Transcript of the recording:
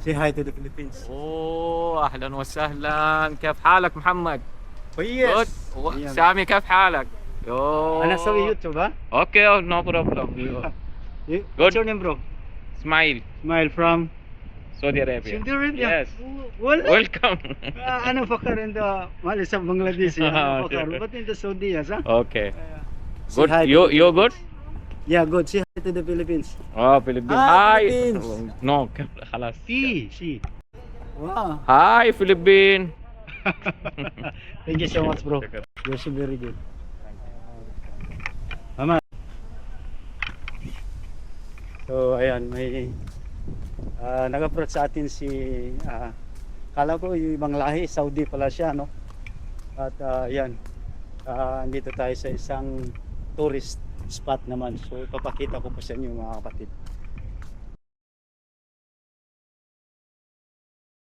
Say hi to the Philippines. اوه اهلا وسهلا، كيف حالك محمد؟ كويس. Good. سامي كيف حالك؟ يو أنا أسوي يوتيوب ها. اوكي نو بروبلم. What's your name bro? اسماعيل Smile from سعودي ارابيا. Saudi Arabia. Yes. Wala. ويلكم. أنا فكر in the Malaysia Bangladesh. أنا فكر but in the Saudi yes huh? اوكي Say good. hi to You the you good? Yeah good. Say hi to the Philippines. اه فilippines. Hi, هاي Philippines. نو خلاص. She. Wow. هاي فilippine. Thank you so much bro. You're so very good. Mama. So ayan may nag-approach sa atin si kala ko yung ibang lahi, Saudi pala siya no. At ayan andito tayo sa isang tourist spot naman. So ipapakita ko po sa inyo mga kapatid.